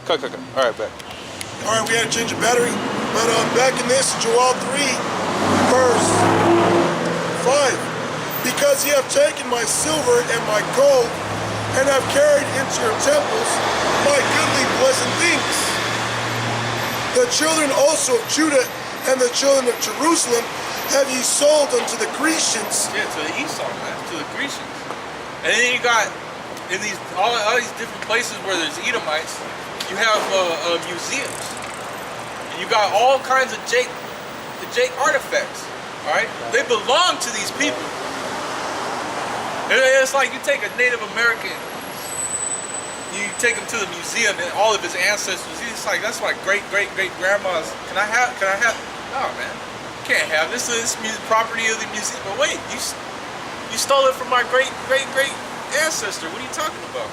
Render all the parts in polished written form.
Cut. All right, back. All right, we had to change the battery. But back in this, Joel 3, verse 5. Because ye have taken my silver and my gold, and have carried into your temples my goodly pleasant things. The children also of Judah and the children of Jerusalem have ye sold unto the Grecians. Yeah, to the Esau, man, to the Grecians. And then you got, in these all these different places where there's Edomites, you have museums. And you got all kinds of Jake artifacts, all right? They belong to these people. And it's like you take a Native American, you take him to the museum and all of his ancestors, it's like, that's my great-great-great-grandma's. Can I have, no, man. You can't have this. This is property of the museum. But wait, you stole it from my great-great-great ancestor. What are you talking about?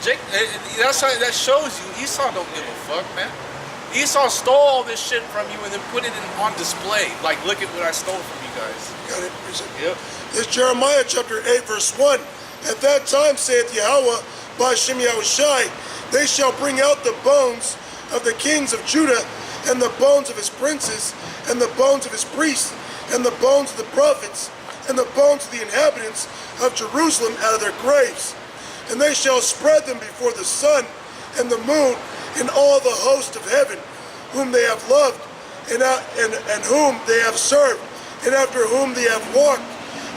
That shows you Esau don't give a fuck, man. Esau stole all this shit from you and then put it on display. Like, look at what I stole from you guys. Got it? Yep. It's Jeremiah chapter 8, verse 1. At that time, saith Yahweh, by Hashem Yahushai, they shall bring out the bones of the kings of Judah, and the bones of his princes, and the bones of his priests, and the bones of the prophets, and the bones of the inhabitants of Jerusalem out of their graves. And they shall spread them before the sun and the moon and all the host of heaven, whom they have loved, and whom they have served, and after whom they have walked,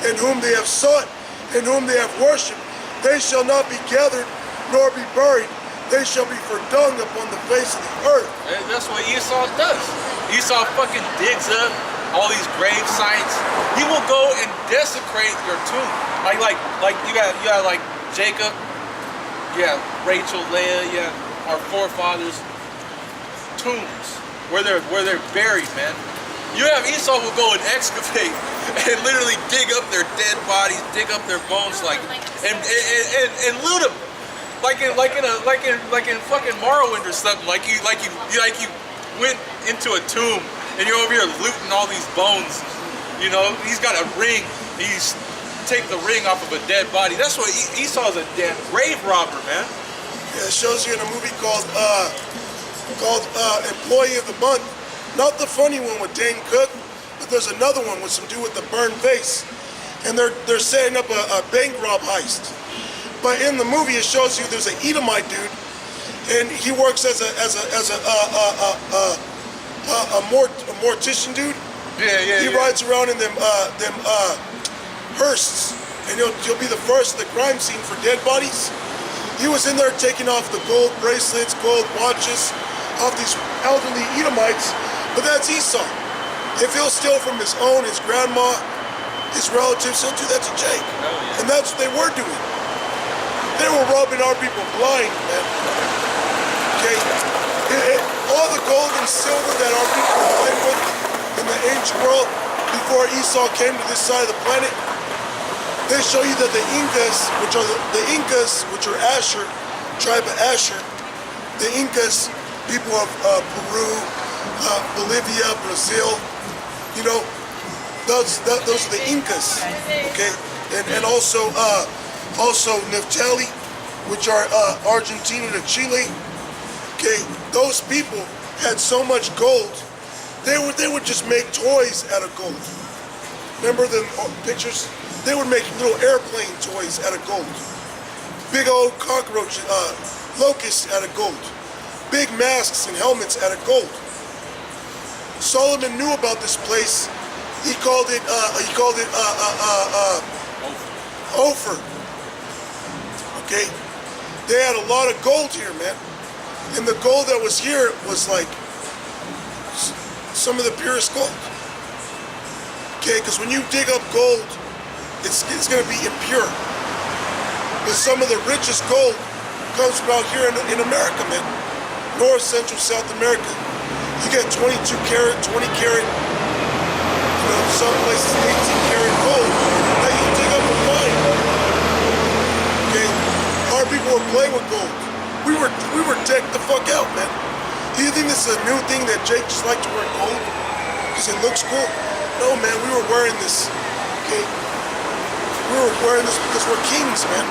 and whom they have sought, and whom they have worshipped. They shall not be gathered, nor be buried. They shall be for dung upon the face of the earth. That's what Esau does. Esau fucking digs up all these grave sites. He will go and desecrate your tomb. Like you got like Jacob, you got Rachel, Leah, you got our forefathers' tombs where they're buried, man. You have Esau will go and excavate and literally dig up their dead bodies, dig up their bones, like and loot them, like in fucking Morrowind or something. Like you went into a tomb and you're over here looting all these bones. You know, he's got a ring. He's take the ring off of a dead body. That's what Esau's a damn grave robber, man. Yeah, it shows you in a movie called Employee of the Month. Not the funny one with Dane Cook, but there's another one with some dude with the burned face, and they're setting up a bank rob heist. But in the movie, it shows you there's an Edomite dude, and he works as a mortician dude. Yeah. He rides around in them hearses, and he'll be the first at the crime scene for dead bodies. He was in there taking off the gold bracelets, gold watches off these elderly Edomites. But that's Esau. If he'll steal from his own, his grandma, his relatives, he'll do that to Jake. Oh, yeah. And that's what they were doing. They were robbing our people blind, man. Okay? All the gold and silver that our people were playing with in the ancient world before Esau came to this side of the planet, they show you that the Incas, which are Asher, tribe of Asher, the Incas, people of Peru, Bolivia, Brazil, you know, those are the Incas, okay, and also Neftali, which are Argentina to Chile, okay. Those people had so much gold, they would just make toys out of gold. Remember the pictures? They would make little airplane toys out of gold, big old cockroach locusts out of gold, big masks and helmets out of gold. Solomon knew about this place. He called it Ophir. Okay, they had a lot of gold here, man, and the gold that was here was like some of the purest gold. Okay, because when you dig up gold, it's going to be impure. But some of the richest gold comes from out here in America, man. North, Central, South America. You get 22 karat, 20 karat, you know, some places 18 karat gold that you dig up and find. Okay? Our people were playing with gold. We were decked the fuck out, man. Do you think this is a new thing that Jake just liked to wear gold? Because it looks cool? No, man, we were wearing this, okay? We were wearing this because we're kings, man.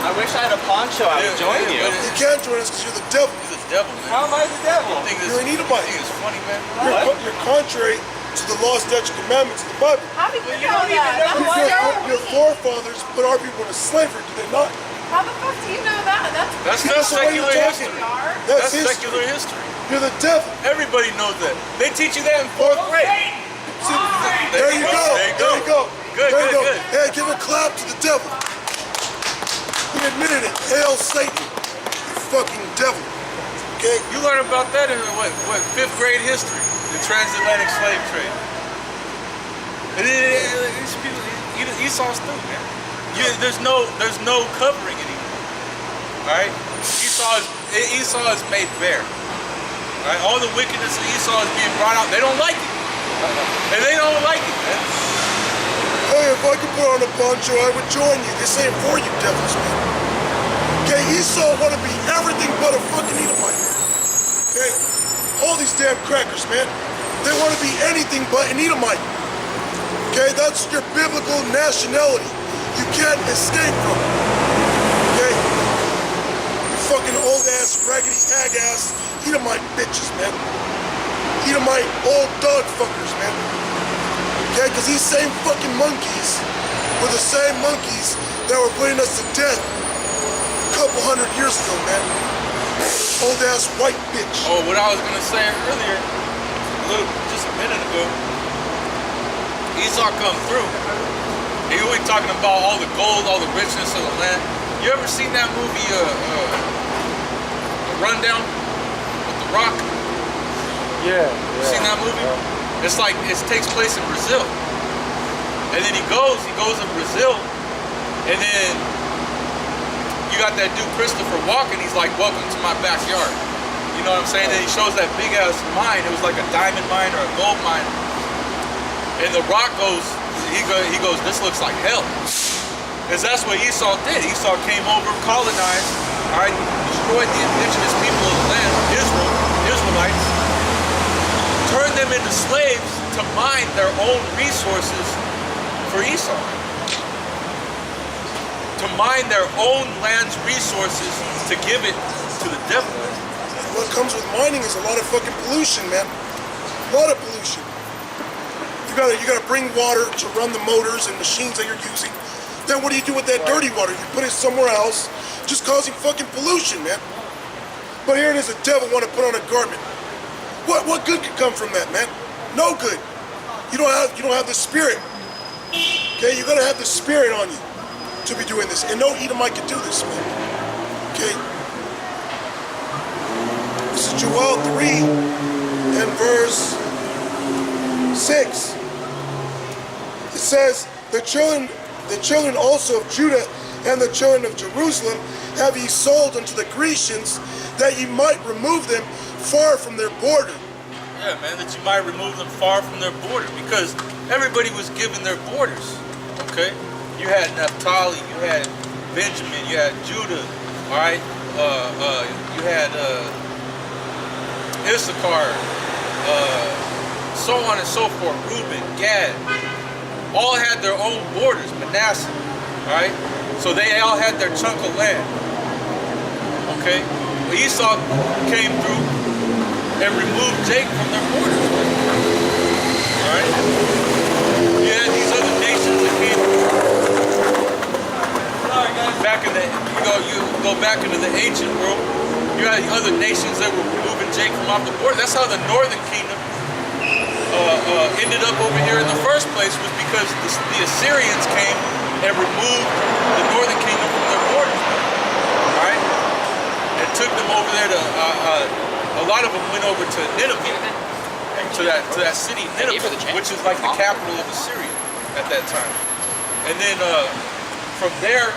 I wish I had a poncho. I would join you. You can't join us because you're the devil. He's a devil, man. How am I the devil? You're an Edomite. You think it's funny, man? You're contrary to the law, statute, commandments of the Bible. How did you you know don't even that? know That's Your forefathers put our people into slavery, did they not? How the fuck do you know that? That's the way secular you're history. Are. That's history. secular history. You're the devil. Everybody knows that. They teach you that in 4th grade. There you go. There you go. Good, there you good, go. good. Hey, give a clap to the devil. He admitted it. Hail Satan, you fucking devil. Okay? You learn about that in what 5th grade history, the transatlantic slave trade. And these people, Esau's through, man. There's no covering anymore. All right, Esau is made bare. All right, all the wickedness of Esau is being brought out. They don't like it, and they don't like it, man. Hey, if I could put on a poncho, I would join you. This ain't for you devils, man. Okay, Esau want to be everything but a fucking Edomite. Okay, all these damn crackers, man. They want to be anything but an Edomite. Okay, that's your biblical nationality. You can't escape from it. Okay? You fucking old ass, raggedy hag ass Edomite bitches, man. Edomite old dog fuckers, man. Okay, because these same fucking monkeys were the same monkeys that were putting us to death a couple 100 years ago, man. Old ass white bitch. Oh, what I was gonna say earlier, just a minute ago, Esau come through. He was talking about all the gold, all the richness of the land. You ever seen that movie, Rundown with The Rock? Yeah. Seen that movie? It's like, it takes place in Brazil. And then he goes to Brazil, and then you got that dude Christopher Walken, he's like, welcome to my backyard. You know what I'm saying? Then he shows that big ass mine. It was like a diamond mine or a gold mine. And The Rock goes, he goes, this looks like hell. Because that's what Esau did. Esau came over, colonized, all right, destroyed the indigenous people of the land, Israelites, turned them into slaves to mine their own resources for Esau. To mine their own land's resources to give it to the devil. What comes with mining is a lot of fucking pollution, man. A lot of pollution. You gotta bring water to run the motors and machines that you're using. Then what do you do with that dirty water? You put it somewhere else, just causing fucking pollution, man. But here it is, the devil want to put on a garment. What good could come from that, man? No good. You don't have the spirit. Okay, you gotta have the spirit on you to be doing this. And no Edomite can do this, man. Okay. This is Joel 3 and verse 6. It says, the children also of Judah and the children of Jerusalem have ye sold unto the Grecians, that ye might remove them far from their border. Yeah, man, that you might remove them far from their border, because everybody was given their borders, okay? You had Naphtali, you had Benjamin, you had Judah, all right? You had Issachar, so on and so forth, Reuben, Gad, all had their own borders, Manasseh, all right? So they all had their chunk of land, okay? But Esau came through and removed Jacob from their borders, all right? You had these other nations that came back in the, you go back into the ancient world, you had other nations that were removing Jacob from off the border. That's how the northern kingdom ended up over here in the first place, was because the Assyrians came and removed the northern kingdom from their borders, right? And took them over there to, a lot of them went over to Nineveh, to that city Nineveh, which is like the capital of Assyria at that time. And then from there,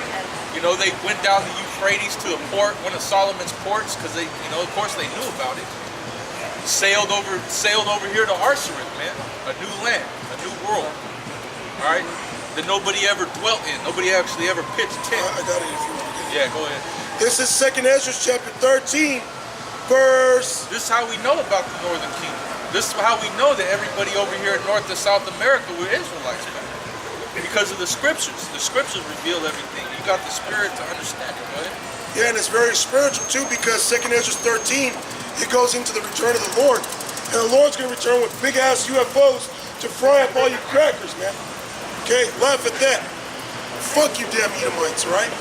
you know, they went down the Euphrates to a port, one of Solomon's ports, because they, you know, of course they knew about it. Sailed over here to Arsareth, man, a new land, a new world, all right, that nobody ever dwelt in. Nobody actually ever pitched tent. I got it if you want to get it. Yeah, go ahead. This is 2nd Ezra chapter 13, verse... This is how we know about the northern kingdom. This is how we know that everybody over here in North and South America were Israelites, man. Because of the scriptures. The scriptures reveal everything. You got the spirit to understand it, right? Yeah, and it's very spiritual too, because 2nd Ezra 13, it goes into the return of the Lord. And the Lord's going to return with big-ass UFOs to fry up all you crackers, man. Okay, laugh at that. Fuck you damn Edomites, right?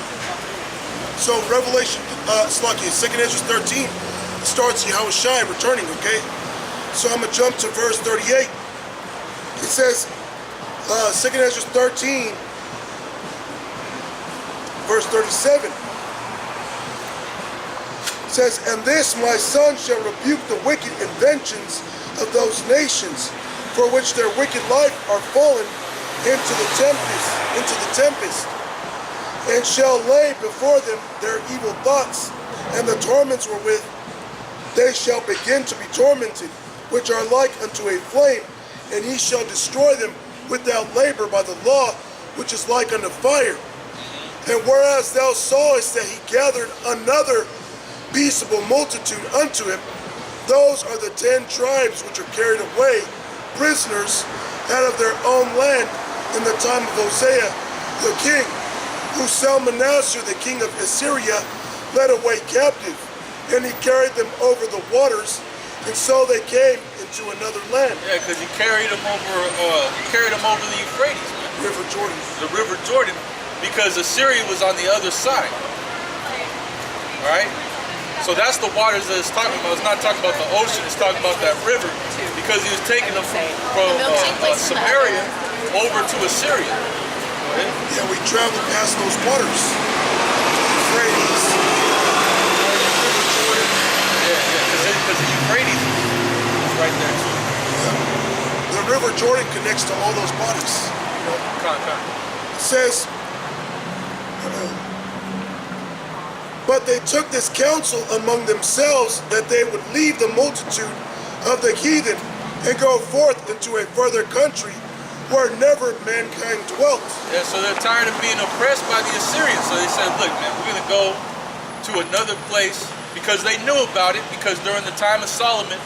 So Revelation, 2nd Ezra 13, it starts Yahushua returning, okay? So I'm going to jump to verse 38. It says, 2nd Ezra 13, verse 37. It says, and this my son shall rebuke the wicked inventions of those nations, for which their wicked life are fallen into the tempest, and shall lay before them their evil thoughts, and the torments wherewith they shall begin to be tormented, which are like unto a flame, and he shall destroy them without labor by the law, which is like unto fire. And whereas thou sawest that he gathered another peaceable multitude unto him, those are the 10 tribes which are carried away prisoners out of their own land in the time of Hosea the king, who Salmanassar the king of Assyria led away captive, and he carried them over the waters, and so they came into another land. Yeah, because he carried them over the Euphrates, man. River Jordan. The River Jordan, because Assyria was on the other side. Right? So that's the waters that it's talking about. It's not talking about the ocean, it's talking about that river, because he was taking them from Samaria over to Assyria. Right? Yeah, we traveled past those waters. Euphrates. Yeah, because the Euphrates is right there too. Yeah. The River Jordan connects to all those bodies. You know? It says, but they took this counsel among themselves that they would leave the multitude of the heathen and go forth into a further country where never mankind dwelt. Yeah, so they're tired of being oppressed by the Assyrians. So they said, look, man, we're going to go to another place, because they knew about it, because during the time of Solomon,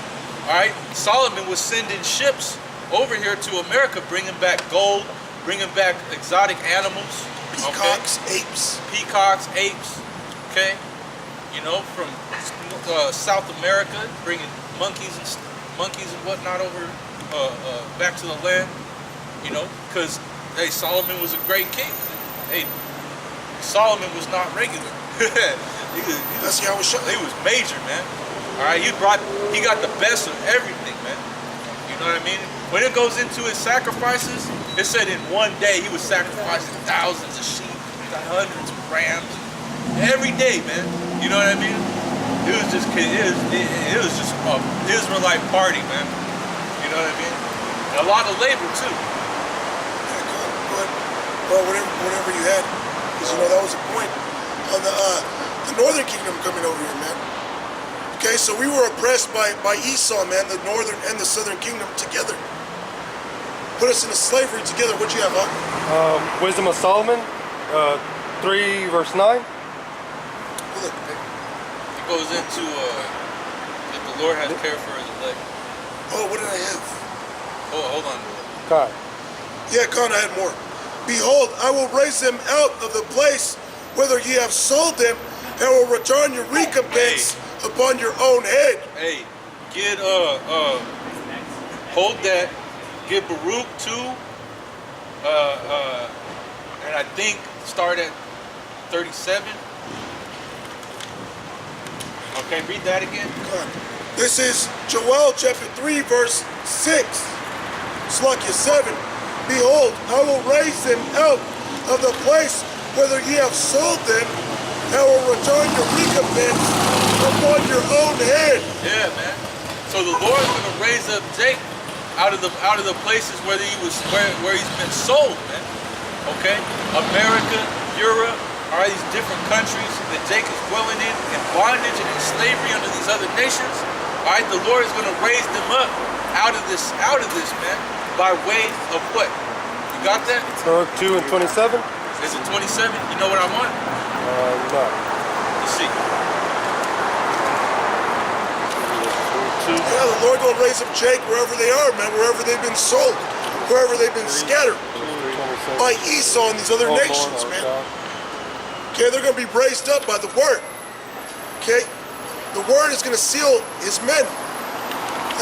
all right, Solomon was sending ships over here to America, bringing back gold, bringing back exotic animals. Peacocks, okay? apes. Okay, you know, from South America, bringing monkeys and whatnot over back to the land. You know, because hey, Solomon was a great king. Hey, Solomon was not regular. That's Yahushua. He was major, man. All right, he got the best of everything, man. You know what I mean? When it goes into his sacrifices, it said in one day he was sacrificing thousands of sheep, hundreds of rams. Every day, man. You know what I mean? It was just an Israelite party, man. You know what I mean? And a lot of labor too. Yeah, good. Well, whatever you had, because you know that was the point on the northern kingdom coming over here, man. Okay, so we were oppressed by Esau, man, the northern and the southern kingdom together. Put us into slavery together. What'd you have, huh? Wisdom of Solomon, 3 verse 9. Look, It goes into that the Lord has care for his elect. oh, what did I have? Oh, hold on. God. Yeah, Con, I had more. Behold, I will raise them out of the place whither ye have sold them, and will return your recompense upon your own head. Hey, get hold that. Get Baruch 2. And I think start at 37. Okay, read that again. This is Joel chapter 3, verse 6. Slakia 7. Behold, I will raise them out of the place whither ye have sold them, and will return your recompense upon your own head. Yeah, man. So the Lord's gonna raise up Jacob out of the places where he's been sold, man. Okay? America, Europe, all right, these different countries that Jacob's dwelling in bondage and in slavery under these other nations. All right, the Lord is going to raise them up out of this, man, by way of what? You got that? Baruch 2 and 27. Is it 27? You know what I want? No. Let's see. Yeah, the Lord gonna raise up Jake wherever they are, man, wherever they've been sold, wherever they've been scattered. 27. by Esau and these other nations, man. Okay, they're going to be raised up by the word. Okay, the word is going to seal his men,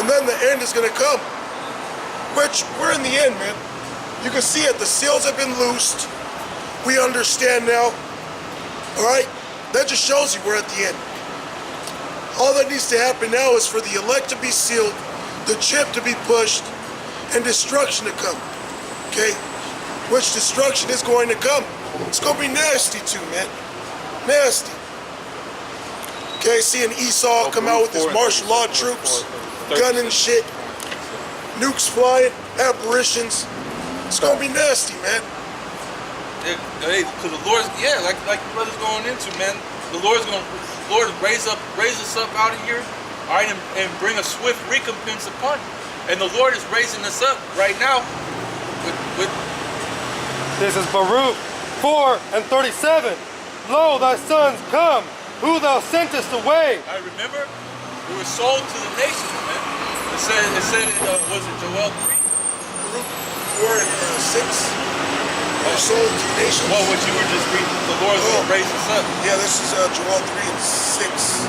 and then the end is going to come. Which we're in the end, man. You can see it. The seals have been loosed. We understand now. All right, that just shows you we're at the end. All that needs to happen now is for the elect to be sealed, the chip to be pushed, and destruction to come. Okay, which destruction is going to come? It's going to be nasty too, man. Nasty. Okay, seeing Esau come out with his martial law troops, gun and shit, nukes flying, apparitions. It's going to be nasty, man. Because the Lord's, yeah, like the brother's going into, man. The Lord raise us up out of here, all right, and bring a swift recompense upon you. And the Lord is raising us up right now with This is Baruch 4:37. Lo, thy sons come, who thou sentest away. I remember we were sold to the nations, man. It said was it Joel 3? Baruch 4 and 6. We're sold to the nations. Well, what you were just reading, the Lord's going to raise us up. Yeah, this is Joel 3 and 6,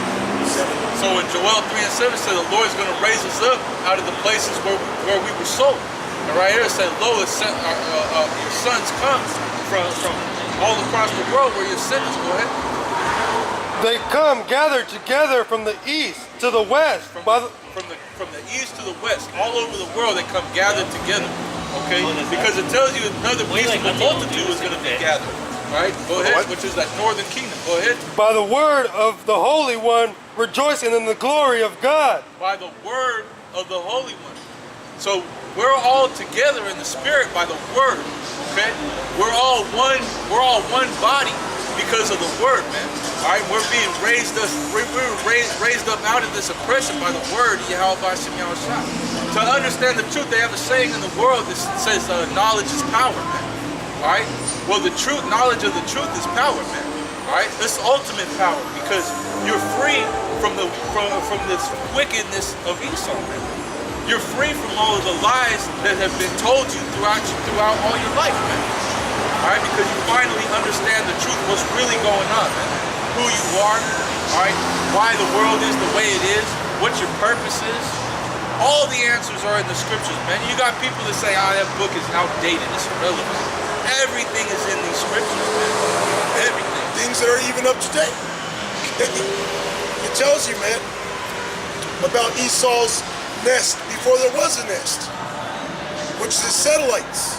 7. So in Joel 3 and 7 said the Lord's going to raise us up out of the places where we were sold. And right here it said, lo, your sons come from all across the world where your sins. Go ahead. They come gathered together from the east to the west. From the east to the west, all over the world they come gathered together. Okay, because it tells you another peaceable multitude is going to be gathered. Right? Go ahead. Which is that northern kingdom. Go ahead. By the word of the Holy One, rejoicing in the glory of God. By the word of the Holy One. So we're all together in the spirit by the word. Okay, we're all one body because of the word, man. All right, we're being raised up out of this oppression by the word, Yahweh B'Shem Yahushua. To understand the truth, they have a saying in the world that says knowledge is power, man. All right, well, the truth, knowledge of the truth is power, man. All right, this ultimate power because you're free from this wickedness of Esau, man. You're free from all of the lies that have been told you throughout all your life, man. All right, because you finally understand the truth, what's really going on, man. Who you are, all right, why the world is the way it is, what your purpose is. All the answers are in the scriptures, man. You got people that say, that book is outdated, it's irrelevant. Everything is in these scriptures, man. Everything. Things that are even up to date. It tells you, man, about Esau's nest before there was a nest, which is his satellites.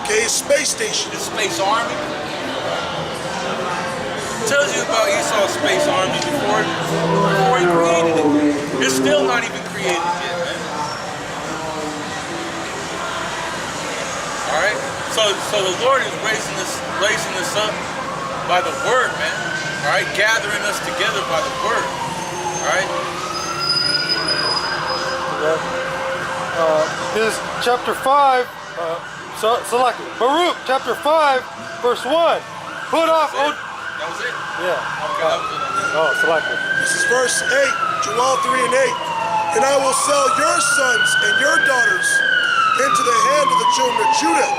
Okay, his space station. His space army. It tells you about Esau's space army before he created it. It's still not even created yet, man. All right. So the Lord is raising us up by the word, man. All right, gathering us together by the word. All right. This is chapter 5. Select it. Baruch chapter 5, verse 1. Put off. That was it? Yeah. Okay, that was it. Oh, select it. This is verse 8, Joel 3 and 8. And I will sell your sons and your daughters into the hand of the children of Judah,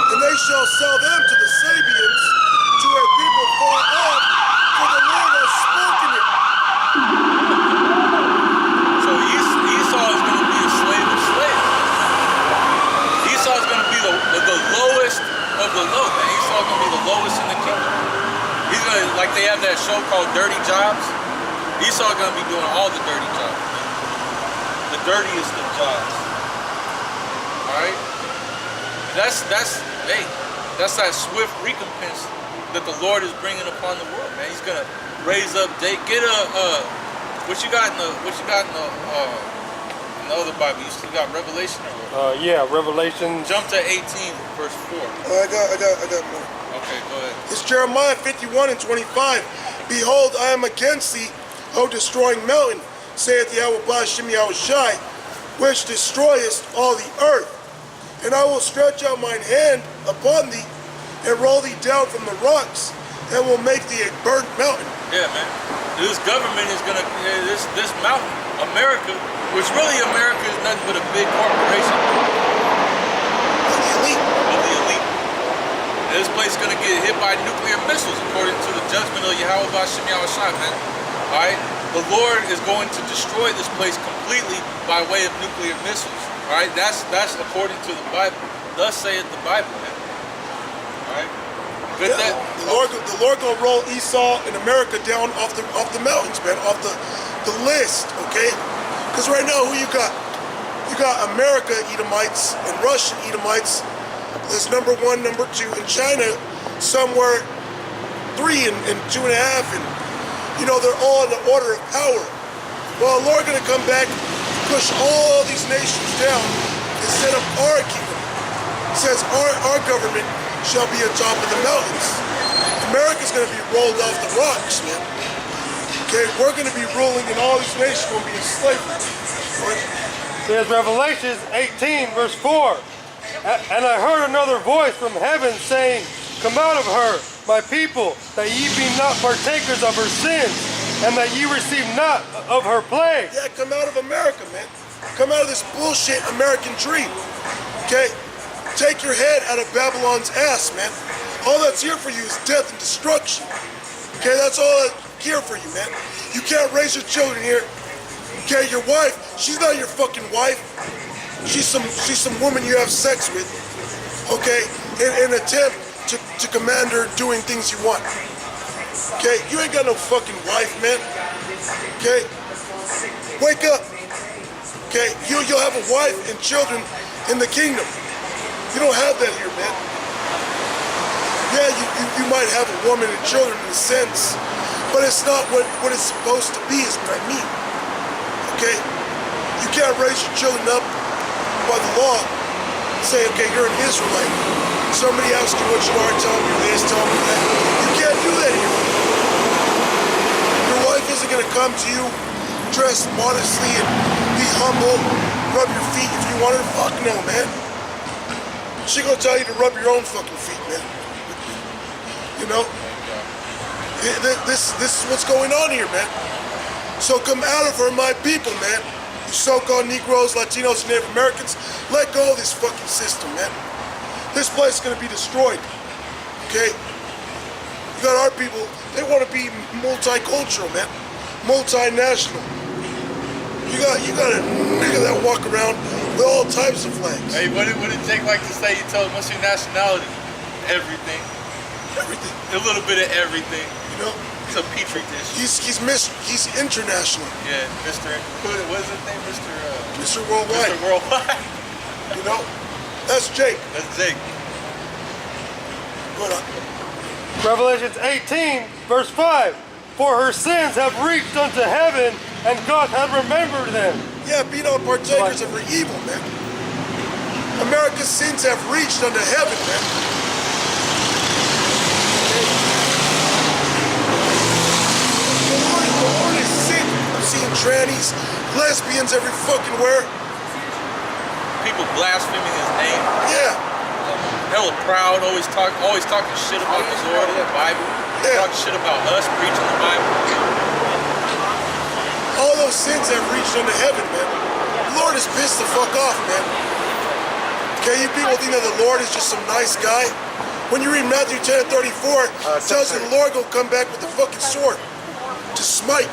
and they shall sell them to the Sabians, to a people far off, for the Lord has spoken it. So Esau is going to be a slave of slaves. Esau is going to be the lowest of the low, man. Esau is going to be the lowest in the kingdom. He's going to, like they have that show called Dirty Jobs. Esau is going to be doing all the dirty jobs, man. The dirtiest of jobs. Alright? That's that swift recompense that the Lord is bringing upon the world, man. He's gonna raise up what you got in the other Bible? You still got Revelation or what? Yeah, Revelation. Jump to 18 verse 4. I got more. Okay, go ahead. It's Jeremiah 51 and 25. Behold, I am against thee, O destroying mountain, saith Yahweh B'Shem Yahushai, which destroyest all the earth. And I will stretch out mine hand upon thee, and roll thee down from the rocks, and will make thee a burnt mountain. Yeah, man. This government is gonna this mountain, America, which really America is nothing but a big corporation Of the elite. of the elite. And this place is going to get hit by nuclear missiles according to the judgment of Yahweh Bashem Yahushua, man. Alright? The Lord is going to destroy this place completely by way of nuclear missiles. Alright? That's according to the Bible. Thus saith the Bible, man. Alright? Yeah, the Lord gonna roll Esau and America down off the mountains, man, off the list, okay? Because right now, who you got? You got America Edomites and Russian Edomites. That's number 1, number 2, and China somewhere 3 and 2.5, and you know they're all in the order of power. Well, the Lord gonna come back, push all these nations down, and set up our kingdom. It says our government shall be atop of the mountains. America's gonna be rolled off the rocks, man. Okay, we're gonna be ruling, and all these nations will be in slavery. Right? There's Revelations 18, verse 4. And I heard another voice from heaven saying, Come out of her, my people, that ye be not partakers of her sins, and that ye receive not of her plague. Yeah, come out of America, man. Come out of this bullshit American dream. Okay? Take your head out of Babylon's ass, man. All that's here for you is death and destruction. Okay, that's all that's here for you, man. You can't raise your children here. Okay, your wife, she's not your fucking wife. She's some woman you have sex with. Okay, in an attempt to command her doing things you want. Okay, you ain't got no fucking wife, man. Okay, wake up. Okay, you'll have a wife and children in the kingdom. You don't have that here, man. Yeah, you might have a woman and children in a sense, but it's not what it's supposed to be, is what I mean. Okay? You can't raise your children up by the law and say, okay, you're an Israelite. Somebody asks you what you are, tell me this, tell me that. You can't do that here. Your wife isn't going to come to you dressed modestly and be humble, rub your feet if you want her. Fuck no, man. She gonna tell you to rub your own fucking feet, man. You know? This is what's going on here, man. So come out of her, my people, man. You so-called Negroes, Latinos, and Native Americans, let go of this fucking system, man. This place is gonna be destroyed, okay? You got our people, they wanna be multicultural, man. Multinational. You got a nigga that walk around with all types of flags. Hey, what did Jake like to say? You tell him, what's your nationality? Everything. Everything. A little bit of everything. You know? He's a petri dish. He's international. Yeah, Mr. What is his name? Mr. Worldwide. Mr. Worldwide. You know? That's Jake. That's Jake. Go on. Revelations 18, verse 5. For her sins have reached unto heaven, and God hath remembered them. Yeah, be not partakers of her evil, man. America's sins have reached unto heaven, man. The Lord is sick. I'm seeing trannies, lesbians every fucking where. People blaspheming his name. Yeah. Hella proud, always talking shit about the Lord and the Bible. Yeah. Talking shit about us preaching the Bible. All those sins have reached unto heaven, man. The Lord is pissed the fuck off, man. Okay, you people think that the Lord is just some nice guy? When you read Matthew 10:34, it tells you the Lord will come back with a fucking sword to smite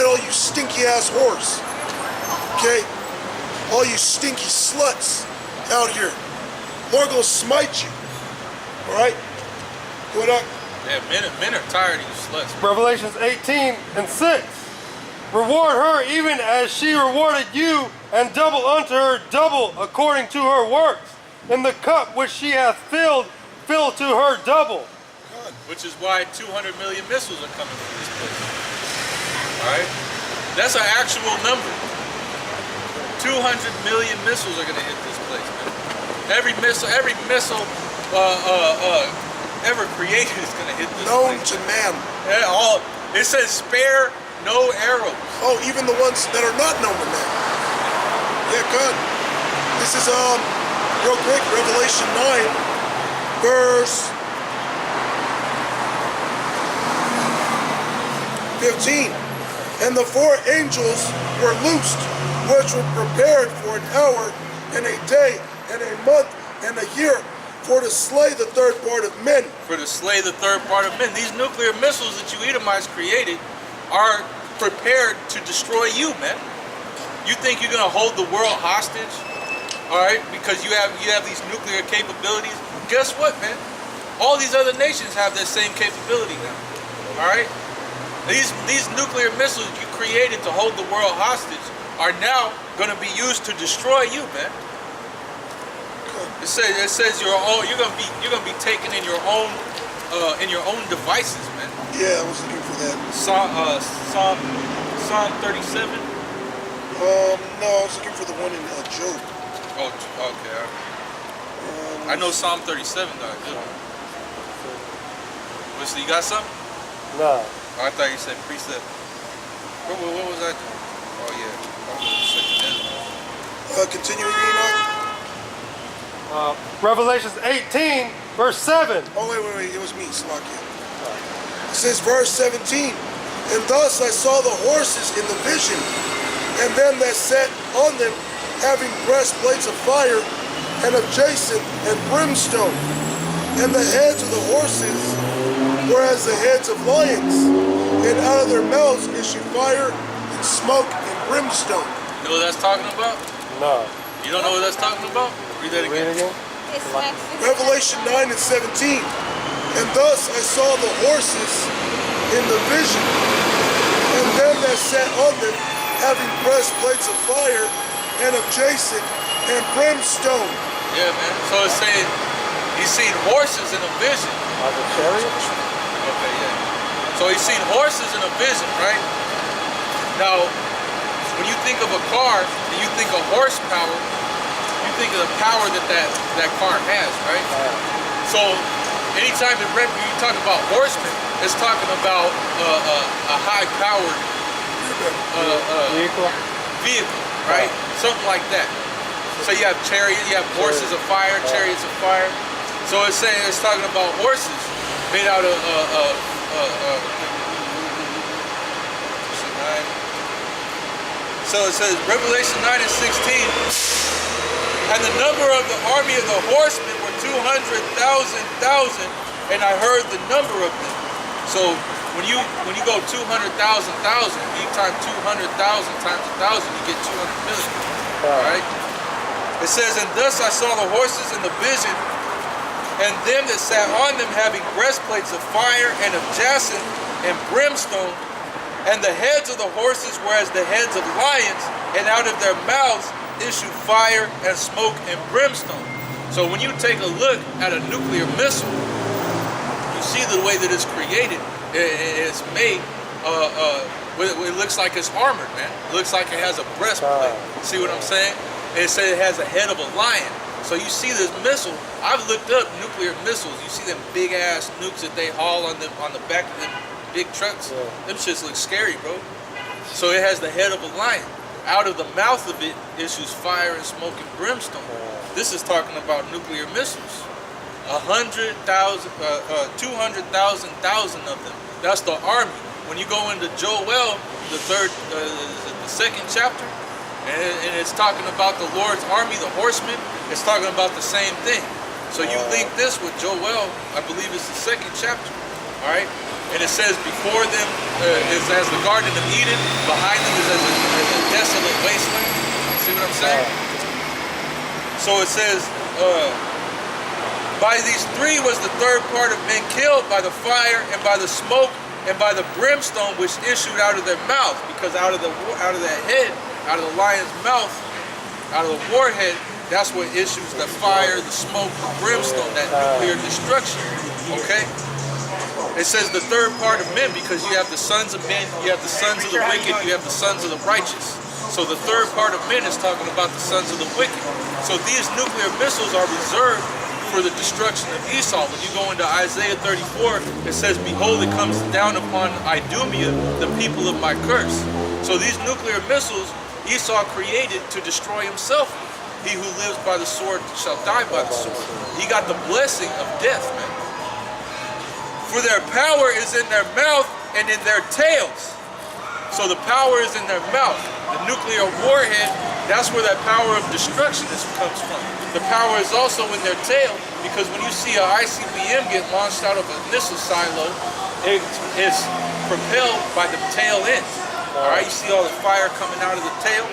all you stinky ass whores. Okay, all you stinky sluts out here. Lord gonna smite you. All right, what up? Yeah, men are tired of you sluts. Revelations 18 and 6. Reward her even as she rewarded you, and double unto her double according to her works. In the cup which she hath filled, fill to her double. Which is why 200 million missiles are coming from this place. Alright? That's an actual number. 200 million missiles are gonna hit this place, man. Every missile ever created is gonna hit this Known place. to man. Yeah, it says spare no arrows. Oh, even the ones that are not known to man. Yeah, good. This is real quick, Revelation 9, verse 15. And the 4 angels were loosed, which were prepared for an hour and a day and a month and a year, for to slay the third part of men. For to slay the third part of men. These nuclear missiles that you Edomites created are prepared to destroy you, man. You think you're gonna hold the world hostage, all right? Because you have these nuclear capabilities. Guess what, man? All these other nations have that same capability now, all right? These nuclear missiles you created to hold the world hostage are now gonna be used to destroy you, man. It says you're gonna be taken in your own devices, man. Yeah, I was looking for that. Psalm 37. No, I was looking for the one in Job. Oh, okay. I know Psalm 37 though. Good one. So you got something? Nah. Oh, I thought you said precept. What was I doing? Oh yeah. Continuing, Enoch. Revelations 18, verse 7. Oh, wait. It was me, Slakia. It says, verse 17. And thus I saw the horses in the vision, and them that sat on them, having breastplates of fire, and of jacinth and brimstone. And the heads of the horses were as the heads of lions, and out of their mouths issue fire and smoke and brimstone. You know what that's talking about? No. You don't know what that's talking about? Read that again. Read it again. Revelation 9 and 17. And thus I saw the horses in the vision, and them that sat on them, having breastplates of fire, and of jacinth and brimstone. Yeah, man. So it's saying he's seen horses in a vision. Like a chariot? Okay, yeah. So he's seen horses in a vision, right? Now, when you think of a car and you think of horsepower, you think of the power that car has, right? So anytime you talk about horsemen, it's talking about a high-powered vehicle, right? Something like that. So you have chariot, you have horses of fire, chariots of fire. So it's saying it's talking about horses made out of so it says Revelation 9 and 16, and the number of the army of the horsemen were 200,000, and I heard the number of them. So when you go 200,000, you time 200,000 times 1,000, you get 200 million. All right. It says, and thus I saw the horses in the vision, and them that sat on them having breastplates of fire and of jacinth and brimstone, and the heads of the horses were as the heads of lions, and out of their mouths issue fire and smoke and brimstone. So when you take a look at a nuclear missile, you see the way that it's created. It's made, it looks like it's armored, man. It looks like it has a breastplate. See what I'm saying? And it says it has a head of a lion. So you see this missile. I've looked up nuclear missiles. You see them big ass nukes that they haul on the back of them big trucks. Them shits look scary, bro. So it has the head of a lion. Out of the mouth of it issues fire and smoke and brimstone. This is talking about nuclear missiles. 100,000, 200,000 of them. That's the army. When you go into Joel, the second chapter, and it's talking about the Lord's army, the horsemen, it's talking about the same thing. So you link this with Joel, I believe it's the second chapter, all right? And it says, before them is as the Garden of Eden, behind them is as a desolate wasteland. See what I'm saying? So it says, by these three was the third part of men killed, by the fire and by the smoke and by the brimstone which issued out of their mouth. Because out of that head, out of the lion's mouth, out of the warhead, that's what issues the fire, the smoke, the brimstone, that nuclear destruction. Okay? It says the third part of men, because you have the sons of men, you have the sons of the wicked, you have the sons of the righteous. So the third part of men is talking about the sons of the wicked. So these nuclear missiles are reserved for the destruction of Esau. When you go into Isaiah 34, it says, behold, it comes down upon Idumea, the people of my curse. So these nuclear missiles, Esau created to destroy himself. He who lives by the sword shall die by the sword. He got the blessing of death, man. For their power is in their mouth and in their tails. So the power is in their mouth. The nuclear warhead, that's where that power of destruction comes from. The power is also in their tail, because when you see an ICBM get launched out of a missile silo, it is propelled by the tail end. All right, you see all the fire coming out of the tail?